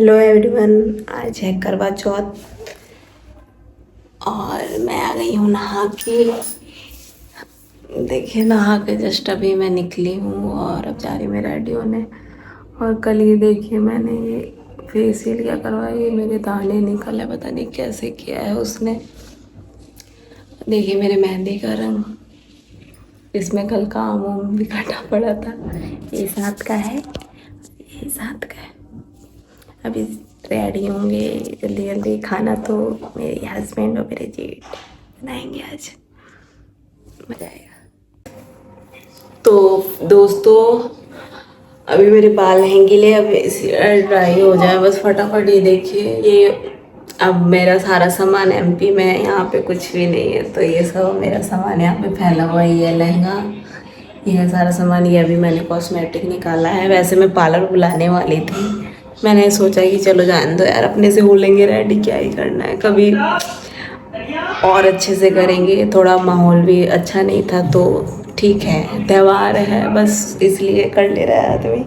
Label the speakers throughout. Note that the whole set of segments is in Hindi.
Speaker 1: हेलो एवरीवन, आज है करवा चौथ और मैं आ गई हूँ नहा के। देखिए नहा के जस्ट अभी मैं निकली हूँ और अब जा रही मैं रेडी होने। और कल ही देखिए मैंने ये फेशियल क्या करवाया, ये मेरे दाने निकले, पता नहीं कैसे किया है उसने। देखिए मेरे मेहंदी का रंग, इसमें कल का आम भी काटा पड़ा था। ये साथ का है, ये साथ का है। अभी रेडी होंगे जल्दी जल्दी। खाना तो मेरे हस्बैंड और मेरे जेठ बनाएंगे, आज मज़ा आएगा। तो दोस्तों अभी मेरे बाल हैं गीले, अब ड्राई हो जाए बस फटाफट। ये देखिए, ये अब मेरा सारा सामान एमपी में है, यहाँ पे कुछ भी नहीं है। तो ये सब मेरा सामान यहाँ पे फैला हुआ है। ये लहंगा, ये है सारा सामान। ये अभी मैंने कॉस्मेटिक निकाला है। वैसे मैं पार्लर बुलाने वाली थी, मैंने सोचा कि चलो जान दो यार, अपने से हो लेंगे रेडी, क्या ही करना है, कभी और अच्छे से करेंगे। थोड़ा माहौल भी अच्छा नहीं था तो ठीक है, त्यौहार है बस इसलिए कर ले रहा है आदमी।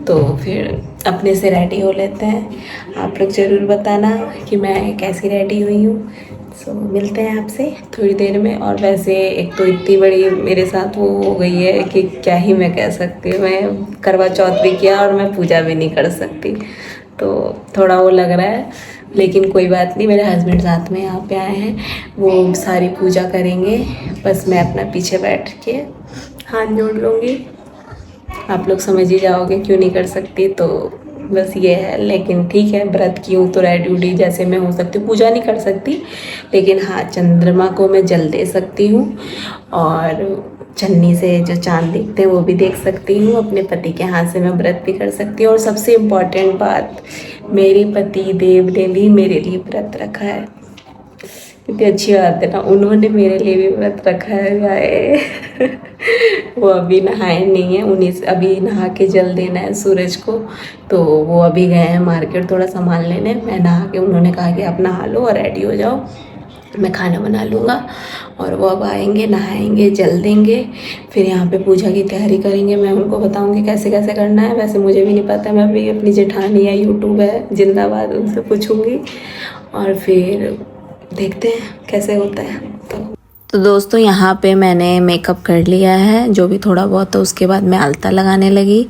Speaker 1: तो फिर अपने से रेडी हो लेते हैं। आप लोग ज़रूर बताना कि मैं कैसी रेडी हुई हूँ। सो मिलते हैं आपसे थोड़ी देर में। और वैसे एक तो इतनी बड़ी मेरे साथ वो हो गई है कि क्या ही मैं कह सकती हूँ। मैं करवा चौथ भी किया और मैं पूजा भी नहीं कर सकती, तो थोड़ा वो लग रहा है। लेकिन कोई बात नहीं, मेरे हस्बैंड साथ में यहाँ पे आए हैं, वो सारी पूजा करेंगे। बस मैं अपना पीछे बैठ के हाथ जोड़ लूँगी। आप लोग समझ ही जाओगे क्यों नहीं कर सकती, तो बस ये है। लेकिन ठीक है, व्रत की हूँ तो रेडी उडी जैसे मैं हो सकती हूँ। पूजा नहीं कर सकती, लेकिन हाँ चंद्रमा को मैं जल दे सकती हूँ और चन्नी से जो चांद दिखते हैं वो भी देख सकती हूँ। अपने पति के हाथ से मैं व्रत भी कर सकती हूँ। और सबसे इम्पॉर्टेंट बात, मेरे पति देव ने भी मेरे लिए व्रत रखा है। कितनी अच्छी बात है ना, उन्होंने मेरे लिए भी व्रत रखा है गाए। वो अभी नहाए नहीं हैं, उन्हीं से अभी नहा के जल देना है सूरज को। तो वो अभी गए हैं मार्केट थोड़ा सामान लेने। मैं नहा के, उन्होंने कहा कि आप नहा लो और रेडी हो जाओ, मैं खाना बना लूँगा। और वो अब आएंगे, नहाएंगे, जल देंगे, फिर यहाँ पे पूजा की तैयारी करेंगे। मैं उनको बताऊँगी कैसे कैसे करना है। वैसे मुझे भी नहीं पता, मैं भी अपनी जेठानी है, यूट्यूब है जिंदाबाद, उनसे पूछूँगी और फिर देखते हैं कैसे होता है। तो दोस्तों यहाँ पे मैंने मेकअप कर लिया है जो भी थोड़ा बहुत, तो उसके बाद मैं आलता लगाने लगी,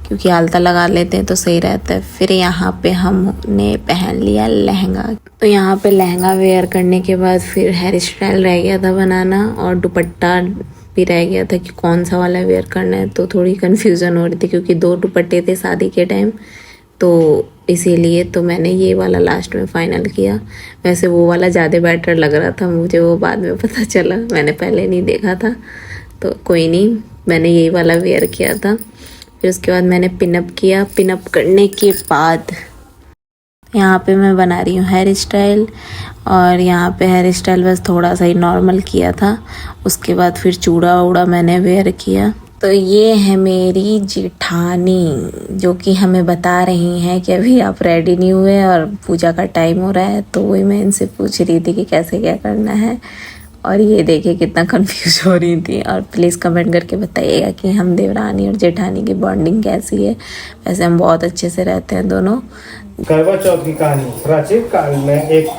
Speaker 1: क्योंकि आलता लगा लेते हैं तो सही रहता है। फिर यहाँ पे हमने पहन लिया लहंगा। तो यहाँ पे लहंगा वेयर करने के बाद फिर हेयर स्टाइल रह गया था बनाना, और दुपट्टा भी रह गया था कि कौन सा वाला वेयर करना है। तो थोड़ी कन्फ्यूज़न हो रही थी क्योंकि 2 दुपट्टे थे शादी के टाइम, तो इसीलिए तो मैंने ये वाला लास्ट में फ़ाइनल किया। वैसे वो वाला ज़्यादा बेटर लग रहा था मुझे, वो बाद में पता चला, मैंने पहले नहीं देखा था। तो कोई नहीं, मैंने यही वाला वेयर किया था। फिर उसके बाद मैंने पिनअप किया। पिनअप करने के बाद यहाँ पे मैं बना रही हूँ हेयर स्टाइल, और यहाँ पे हेयर स्टाइल बस थोड़ा सा ही नॉर्मल किया था। उसके बाद फिर चूड़ा वूड़ा मैंने वेयर किया। तो ये है मेरी जेठानी जो कि हमें बता रही हैं कि अभी आप रेडी नहीं हुए और पूजा का टाइम हो रहा है। तो वही मैं इनसे पूछ रही थी कि कैसे क्या करना है, और ये देखिए कितना कंफ्यूज हो रही थी। और प्लीज़ कमेंट करके बताइएगा कि हम देवरानी और जेठानी की बॉन्डिंग कैसी है। वैसे हम बहुत अच्छे से रहते हैं दोनों।
Speaker 2: करवा चौथ की कहानी। प्राचीन काल में एक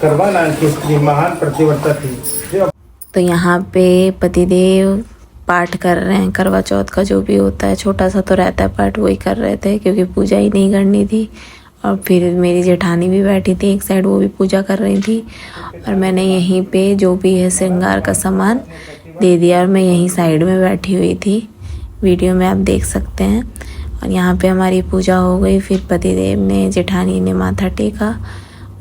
Speaker 2: करवा नाम की स्त्री महान प्रतिव्रता थी जो
Speaker 1: तो यहाँ पे पतिदेव पाठ कर रहे हैं करवा चौथ का, जो भी होता है छोटा सा तो रहता है पाठ, वही कर रहे थे क्योंकि पूजा ही नहीं करनी थी। और फिर मेरी जेठानी भी बैठी थी एक साइड, वो भी पूजा कर रही थी। और मैंने यहीं पे जो भी है श्रृंगार का सामान दे दिया, और मैं यहीं साइड में बैठी हुई थी, वीडियो में आप देख सकते हैं। और यहाँ पे हमारी पूजा हो गई। फिर पतिदेव ने, जेठानी ने माथा टेका,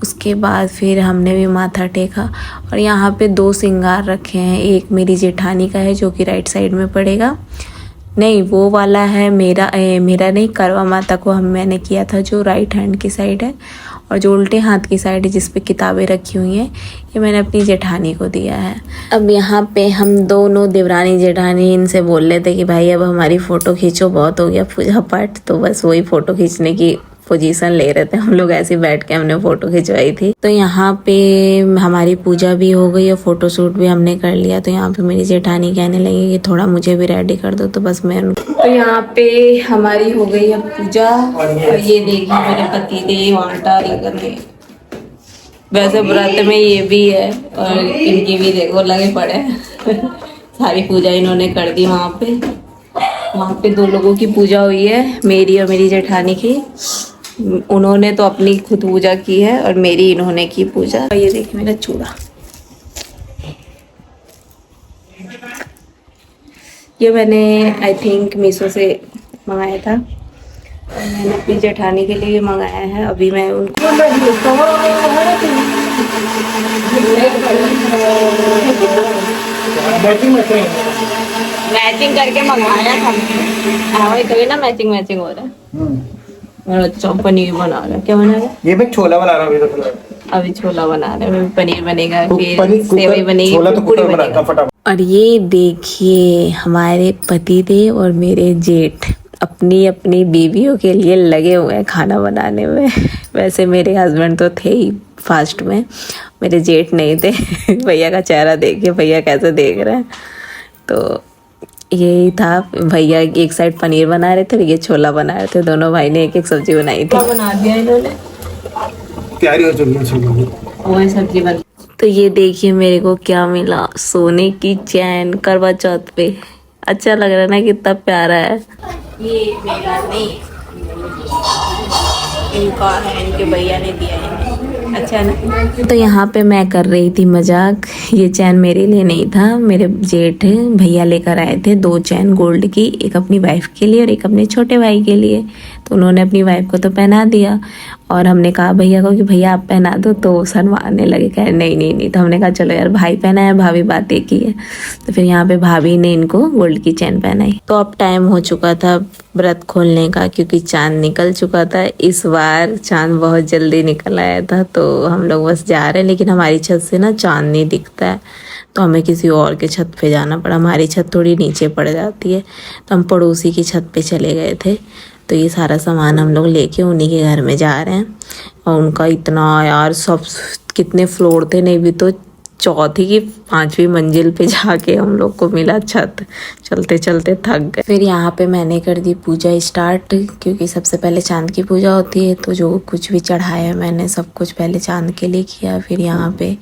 Speaker 1: उसके बाद फिर हमने भी माथा टेका। और यहाँ पे 2 श्रृंगार रखे हैं, एक मेरी जेठानी का है जो कि राइट साइड में पड़ेगा, नहीं वो वाला है मेरा, मेरा नहीं, करवा माता को मैंने किया था जो राइट हैंड की साइड है, और जो उल्टे हाथ की साइड है जिस पे किताबें रखी हुई हैं, ये मैंने अपनी जेठानी को दिया है। अब यहाँ पे हम दोनों देवरानी जेठानी इनसे बोल रहे थे कि भाई अब हमारी फ़ोटो खींचो, बहुत हो गया पूजा पाठ। तो बस वही फ़ोटो खींचने की पोजीशन ले रहे थे हम लोग, ऐसे बैठ के हमने फोटो खिंचवाई थी। तो यहाँ पे हमारी पूजा भी हो गई और फोटो शूट भी हमने कर लिया। तो यहाँ पे मेरी जेठानी कहने लगी कि थोड़ा मुझे भी रेडी कर दो, तो बस मैं तो यहाँ पे हमारी हो गई है पूजा। और ये देखिए मेरे पति देव आटा लेकर गए। वैसे व्रत में ये भी है और इनकी भी देखो लगे पड़े हैं। सारी पूजा इन्होंने कर दी। वहाँ पे 2 लोगों की पूजा हुई है, मेरी और मेरी जेठानी की। उन्होंने तो अपनी खुद पूजा की है और मेरी इन्होंने की पूजा। और ये देखिए मेरा चूड़ा, ये मैंने आई थिंक मीशो से मंगाया था। और मैंने अपनी जेठानी के लिए मंगाया है। अभी मैं उनको मैचिंग करके मंगवाया था। हाँ वही कभी ना मैचिंग हो रहा है। और अच्छा पनीर बना रहा है। क्या बना रहा है?
Speaker 2: ये मैं छोला बना रहा हूँ
Speaker 1: अभी छोला बना रहे हैं, पनीर बनेगा, फिर
Speaker 2: पनीर
Speaker 1: सेवई बनेगी,
Speaker 2: छोला तो
Speaker 1: पूरी
Speaker 2: कुकर
Speaker 1: बनेगा।
Speaker 2: बनाता फटाफट।
Speaker 1: और ये देखिए हमारे पतिदेव और मेरे जेठ अपनी अपनी बीवियों के लिए लगे हुए हैं खाना बनाने में। वैसे मेरे हस्बैंड तो थे ही फास्ट में, मेरे जेठ नहीं थे। भैया का चेहरा देखिए, भैया कैसे देख रहे हैं। तो यही था, भैया एक साइड पनीर बना रहे थे और ये छोला बना रहे थे। दोनों भाई ने एक एक सब्जी बनाई थी। बना दिया इन्होंने,
Speaker 2: तैयारी हो चुकी है,
Speaker 1: वही सब्जी बन। तो ये देखिए मेरे को क्या मिला, सोने की चैन करवा चौथ पे। अच्छा लग रहा है ना, कितना प्यारा है। ये मेरा नहीं, इनका है, इनके भैया ने दिया है। अच्छा है ना। तो यहाँ पे मैं कर रही थी मजाक। ये चैन मेरे लिए नहीं था, मेरे जेठ भैया लेकर आए थे 2 चैन गोल्ड की, एक अपनी वाइफ के लिए और एक अपने छोटे भाई के लिए। तो उन्होंने अपनी वाइफ को तो पहना दिया और हमने कहा भैया को कि भैया आप पहना दो। तो शर्माने लगे, कह नहीं। तो हमने कहा चलो यार, भाई पहना है, भाभी बात एक ही है। तो फिर यहाँ पे भाभी ने इनको गोल्ड की चैन पहनाई। तो अब टाइम हो चुका था व्रत खोलने का, क्योंकि चांद निकल चुका था। इस बार चांद बहुत जल्दी निकल आया था। तो हम लोग बस जा रहे हैं, लेकिन हमारी छत से ना चांद नहीं दिखता है, तो हमें किसी और के छत पे जाना पड़ा। हमारी छत थोड़ी नीचे पड़ जाती है, तो हम पड़ोसी की छत पे चले गए थे। तो ये सारा सामान हम लोग लेके उन्हीं के घर में जा रहे हैं। और उनका इतना यार, सब कितने फ्लोर थे, नहीं भी तो चौथी की 5वीं मंजिल पे जाके हम लोग को मिला छत। चलते चलते थक गए। फिर यहाँ पे मैंने कर दी पूजा स्टार्ट, क्योंकि सबसे पहले चांद की पूजा होती है। तो जो कुछ भी चढ़ाया मैंने सब कुछ पहले चांद के लिए किया। फिर यहाँ पे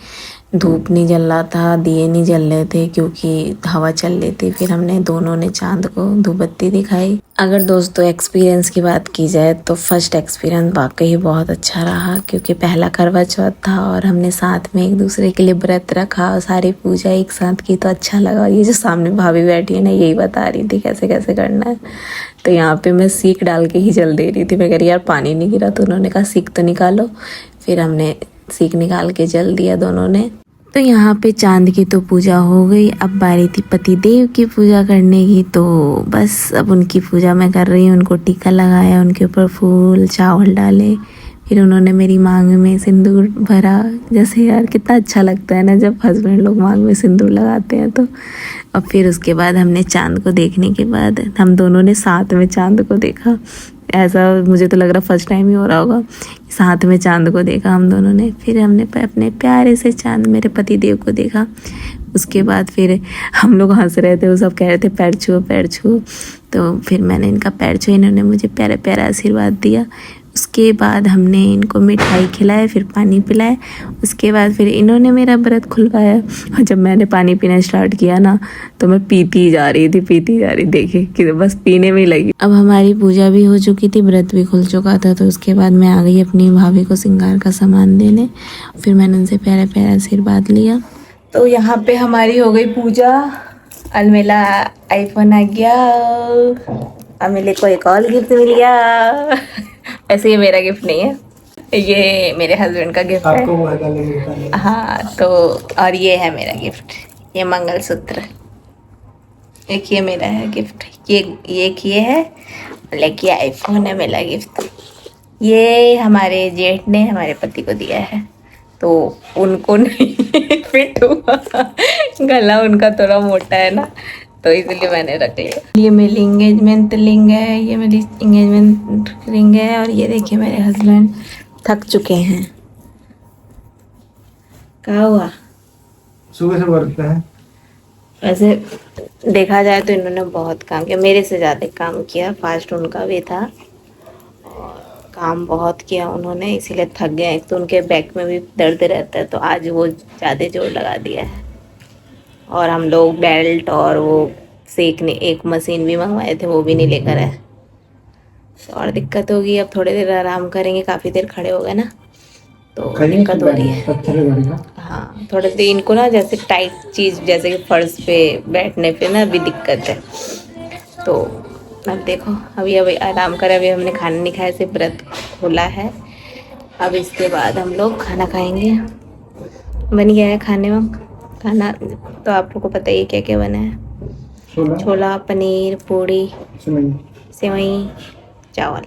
Speaker 1: धूप नहीं जल रहा था, दिए नहीं जल रहे थे, क्योंकि हवा चल रही थी। फिर हमने दोनों ने चांद को धूप बत्ती दिखाई। अगर दोस्तों एक्सपीरियंस की बात की जाए तो फर्स्ट एक्सपीरियंस वाकई बहुत अच्छा रहा, क्योंकि पहला करवा चौथ था और हमने साथ में एक दूसरे के लिए व्रत रखा और सारी पूजा एक साथ की, तो अच्छा लगा। ये जो सामने भाभी बैठी है ना, यही बता रही थी कैसे कैसे करना है। तो यहाँ पे मैं सीख डाल के ही जल दे रही थी। मैं कह रही यार पानी नहीं गिरा, तो उन्होंने कहा सीख तो निकालो। फिर हमने सीख निकाल के जल दिया दोनों ने। तो यहाँ पे चांद की तो पूजा हो गई। अब बारी थी पति देव की पूजा करने की। तो बस अब उनकी पूजा मैं कर रही हूँ। उनको टीका लगाया, उनके ऊपर फूल चावल डाले। फिर उन्होंने मेरी मांग में सिंदूर भरा। जैसे यार कितना अच्छा लगता है ना जब हस्बैंड लोग मांग में सिंदूर लगाते हैं। तो और फिर उसके बाद हमने चांद को देखने के बाद हम दोनों ने साथ में चांद को देखा। ऐसा मुझे तो लग रहा फर्स्ट टाइम ही हो रहा होगा, साथ में चांद को देखा हम दोनों ने। फिर हमने अपने प्यारे से चांद मेरे पति देव को देखा। उसके बाद फिर हम लोग हंस रहे थे, वो सब कह रहे थे पैर छुओ पैर छुओ। तो फिर मैंने इनका पैर छुआ, इन्होंने मुझे प्यारा प्यारा आशीर्वाद दिया। उसके बाद हमने इनको मिठाई खिलाए, फिर पानी पिलाए। उसके बाद फिर इन्होंने मेरा व्रत खुलवाया। और जब मैंने पानी पीना स्टार्ट किया ना, तो मैं पीती जा रही थी देखिए कि बस पीने में ही लगी। अब हमारी पूजा भी हो चुकी थी, व्रत भी खुल चुका था। तो उसके बाद मैं आ गई अपनी भाभी को श्रृंगार का सामान देने। फिर मैंने उनसे प्यारा प्यारा आशीर्वाद लिया। तो यहाँ पे हमारी हो गई पूजा। अलमेला आईफोन आ गया, अमिले को एक और गिफ्ट मिल गया। ऐसे ये मेरा गिफ्ट नहीं है, ये मेरे हस्बैंड का गिफ्ट है। हाँ तो और ये है मेरा गिफ्ट, ये मंगलसूत्र। एक ये मेरा है गिफ्ट, ये है, लाइक ये आईफोन है मेरा गिफ्ट। ये हमारे जेठ ने हमारे पति को दिया है, तो उनको नहीं फिट हुआ, गला उनका थोड़ा मोटा है ना, तो इसलिए मैंने रख लिया। ये मेरी इंगेजमेंट रिंग है, ये मेरी इंगेजमेंट रिंग है। और ये देखिए मेरे हस्बैंड थक चुके हैं। क्या हुआ?
Speaker 2: सुबह से बरतते हैं।
Speaker 1: वैसे देखा जाए तो इन्होंने बहुत काम किया, मेरे से ज़्यादा काम किया। फास्ट उनका भी था और काम बहुत किया उन्होंने, इसीलिए थक गए। एक तो उनके बैक में भी दर्द रहता है, तो आज वो ज़्यादा जोर लगा दिया है। और हम लोग बेल्ट और वो सेकने एक मशीन भी मंगवाए थे, वो भी नहीं लेकर आए। तो और दिक्कत होगी। अब थोड़ी देर आराम करेंगे, काफ़ी देर खड़े हो गए ना, तो दिक्कत हो रही है। हाँ, थोड़े देर इनको ना जैसे टाइट चीज़, जैसे कि फर्श पे बैठने पे ना अभी दिक्कत है। तो अब देखो, अभी आराम करें। अभी हमने खाना नहीं खाया, सिर्फ व्रत खोला है। अब इसके बाद हम लोग खाना खाएंगे। बन गया है खाने में खाना, तो आप लोगों को पता ही क्या क्या बना है। छोला, पनीर, पूड़ी, सेवई, चावल।